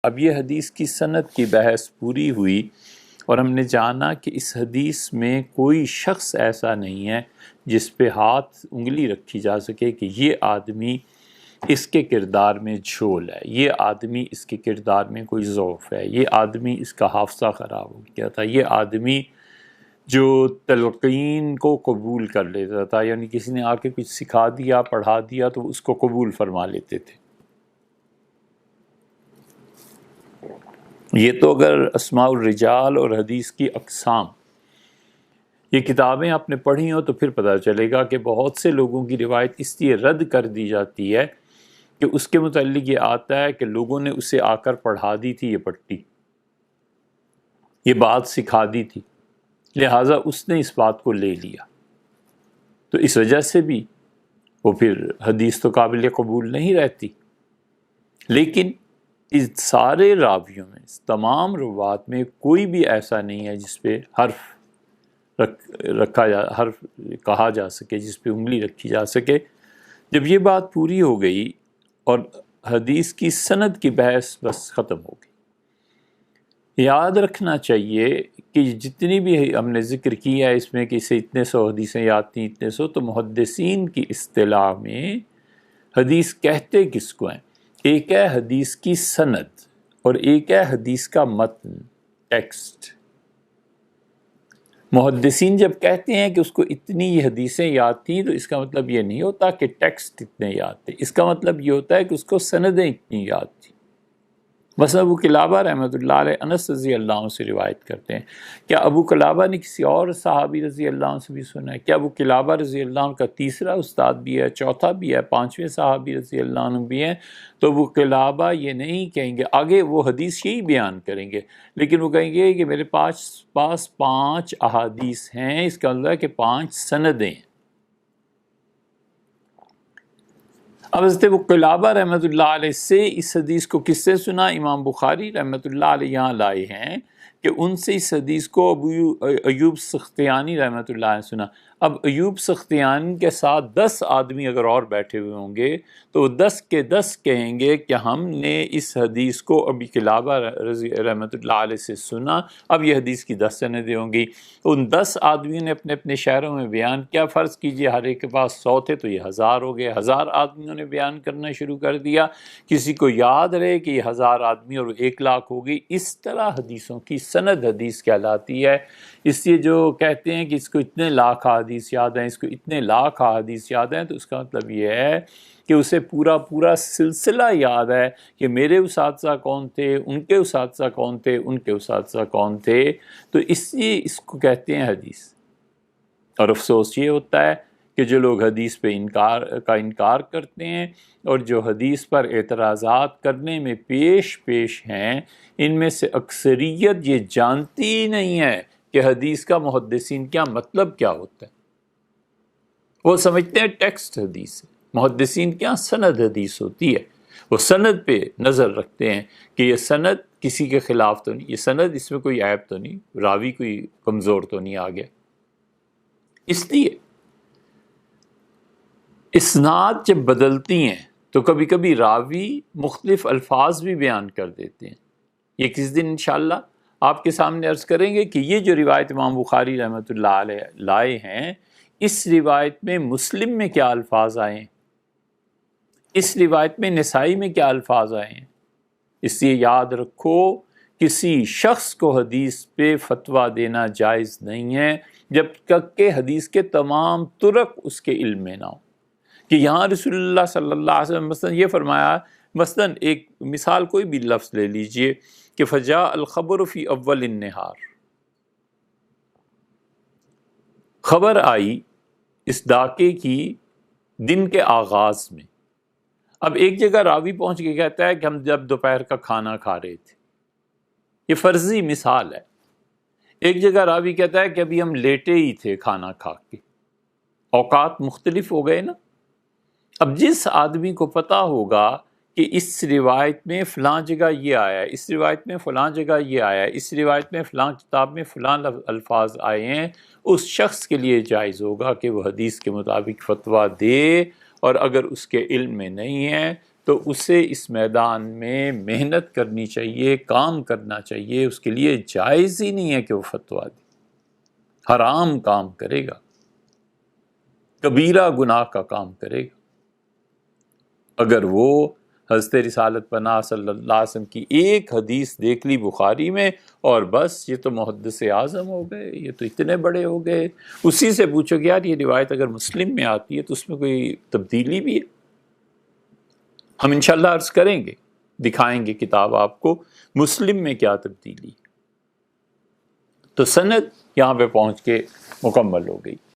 اب یہ حدیث کی سند کی بحث پوری ہوئی اور ہم نے جانا کہ اس حدیث میں کوئی شخص ایسا نہیں ہے جس پہ ہاتھ انگلی رکھی جا سکے کہ یہ آدمی اس کے کردار میں جھول ہے، یہ آدمی اس کے کردار میں کوئی ضعف ہے، یہ آدمی اس کا حافظہ خراب ہو گیا تھا، یہ آدمی جو تلقین کو قبول کر لیتا تھا، یعنی کسی نے آ کے کچھ سکھا دیا پڑھا دیا تو اس کو قبول فرما لیتے تھے۔ یہ تو اگر اسماء الرجال اور حدیث کی اقسام یہ کتابیں آپ نے پڑھی ہوں تو پھر پتہ چلے گا کہ بہت سے لوگوں کی روایت اس لیے رد کر دی جاتی ہے کہ اس کے متعلق یہ آتا ہے کہ لوگوں نے اسے آ کر پڑھا دی تھی یہ پٹی، یہ بات سکھا دی تھی، لہٰذا اس نے اس بات کو لے لیا، تو اس وجہ سے بھی وہ پھر حدیث تو قابل قبول نہیں رہتی۔ لیکن اس سارے راویوں میں، اس تمام روات میں کوئی بھی ایسا نہیں ہے جس پہ حرف کہا جا سکے، جس پہ انگلی رکھی جا سکے۔ جب یہ بات پوری ہو گئی اور حدیث کی سند کی بحث بس ختم ہو گئی۔ یاد رکھنا چاہیے کہ جتنی بھی ہم نے ذکر کیا ہے اس میں کہ اسے اتنے سو حدیثیں یاد تھیں، اتنے سو، تو محدثین کی اصطلاح میں حدیث کہتے کس کو ہیں؟ ایک ہے حدیث کی سند اور ایک ہے حدیث کا متن، ٹیکسٹ۔ محدثین جب کہتے ہیں کہ اس کو اتنی یہ حدیثیں یاد تھیں تو اس کا مطلب یہ نہیں ہوتا کہ ٹیکسٹ اتنے یاد تھے، اس کا مطلب یہ ہوتا ہے کہ اس کو سندیں اتنی یاد تھیں۔ مثلا ابو قلابہ رحمۃ اللہ علیہ انس رضی اللہ عنہ سے روایت کرتے ہیں، کیا ابو قلابہ نے کسی اور صحابی رضی اللہ عنہ سے بھی سنا ہے؟ کیا ابو قلابہ رضی اللہ عنہ کا تیسرا استاد بھی ہے، چوتھا بھی ہے، پانچویں صحابی رضی اللہ عنہ بھی ہیں؟ تو ابو قلابہ یہ نہیں کہیں گے، آگے وہ حدیث یہی بیان کریں گے، لیکن وہ کہیں گے کہ میرے پاس 5 احادیث ہیں، اس کا مطلب ہے کہ 5 سندیں ہیں۔ اب حضرت ابو قلابہ رحمۃ اللہ علیہ سے اس حدیث کو کس سے سنا؟ امام بخاری رحمۃ اللہ علیہ یہاں لائے ہیں کہ ان سے اس حدیث کو ایوب سختیانی رحمۃ اللہ علیہ سنا۔ اب ایوب سختیانی کے ساتھ 10 آدمی اگر اور بیٹھے ہوئے ہوں گے تو وہ 10 کے 10 کہیں گے کہ ہم نے اس حدیث کو ابی قلابہ رحمۃ اللہ علیہ سے سنا۔ اب یہ حدیث کی 10 سندیں ہوں گی۔ ان 10 آدمیوں نے اپنے اپنے شہروں میں بیان کیا، فرض کیجئے ہر ایک کے پاس 100 تھے تو یہ 1000 ہو گئے، 1000 آدمیوں نے بیان کرنا شروع کر دیا، کسی کو یاد رہے کہ یہ 1000 آدمی اور 1,00,000 ہو گئی۔ اس طرح حدیثوں کی سند حدیث کہلاتی ہے۔ اس لیے جو کہتے ہیں کہ اس کو اتنے لاکھ احادیث یاد ہیں، اس کو اتنے لاکھ احادیث یاد ہیں، تو اس کا مطلب یہ ہے کہ اسے پورا سلسلہ یاد ہے کہ میرے اساتذہ کون تھے، ان کے اساتذہ کون تھے، ان کے اساتذہ کون تھے، تو اس لیے اس کو کہتے ہیں حدیث۔ اور افسوس یہ ہوتا ہے کہ جو لوگ حدیث پہ انکار کرتے ہیں اور جو حدیث پر اعتراضات کرنے میں پیش ہیں، ان میں سے اکثریت یہ جانتی ہی نہیں ہے کہ حدیث کا محدثین کیا مطلب کیا ہوتا ہے۔ وہ سمجھتے ہیں ٹیکسٹ حدیث ہے، محدثین کیا سند حدیث ہوتی ہے۔ وہ سند پہ نظر رکھتے ہیں کہ یہ سند کسی کے خلاف تو نہیں، یہ سند اس میں کوئی عیب تو نہیں، راوی کوئی کمزور تو نہیں آ گیا۔ اس لیے اسناد جب بدلتی ہیں تو کبھی کبھی راوی مختلف الفاظ بھی بیان کر دیتے ہیں۔ یہ کس دن انشاءاللہ آپ کے سامنے عرض کریں گے کہ یہ جو روایت امام بخاری رحمۃ اللہ علیہ لائے ہیں، اس روایت میں مسلم میں کیا الفاظ آئے ہیں، اس روایت میں نسائی میں کیا الفاظ آئے ہیں۔ اس لیے یاد رکھو، کسی شخص کو حدیث پہ فتویٰ دینا جائز نہیں ہے جب تک کہ حدیث کے تمام طرق اس کے علم میں نہ ہو۔ کہ یہاں رسول اللہ صلی اللہ علیہ وسلم مثلا یہ فرمایا، مثلا ایک مثال کوئی بھی لفظ لے لیجئے کہ فجاء الخبر فی اول النہار، خبر آئی اس ڈاکے کی دن کے آغاز میں۔ اب ایک جگہ راوی پہنچ کے کہتا ہے کہ ہم جب دوپہر کا کھانا کھا رہے تھے، یہ فرضی مثال ہے۔ ایک جگہ راوی کہتا ہے کہ ابھی ہم لیٹے ہی تھے کھانا کھا کے۔ اوقات مختلف ہو گئے نا۔ اب جس آدمی کو پتہ ہوگا کہ اس روایت میں فلاں جگہ یہ آیا ہے، اس روایت میں فلاں جگہ یہ آیا ہے، اس روایت میں فلاں کتاب میں فلاں الفاظ آئے ہیں، اس شخص کے لیے جائز ہوگا کہ وہ حدیث کے مطابق فتویٰ دے، اور اگر اس کے علم میں نہیں ہے تو اسے اس میدان میں محنت کرنی چاہیے، کام کرنا چاہیے. اس کے لیے جائز ہی نہیں ہے کہ وہ فتویٰ دے. حرام کام کرے گا، کبیرہ گناہ کا کام کرے گا اگر وہ حضرت رسالت پناہ صلی اللہ علیہ وسلم کی ایک حدیث دیکھ لی بخاری میں اور بس یہ تو محدث اعظم ہو گئے، یہ تو اتنے بڑے ہو گئے. اسی سے پوچھو کہ یار یہ روایت اگر مسلم میں آتی ہے تو اس میں کوئی تبدیلی بھی ہے؟ ہم انشاءاللہ عرض کریں گے، دکھائیں گے کتاب آپ کو مسلم میں کیا تبدیلی ہے. تو سند یہاں پہ پہنچ کے مکمل ہو گئی.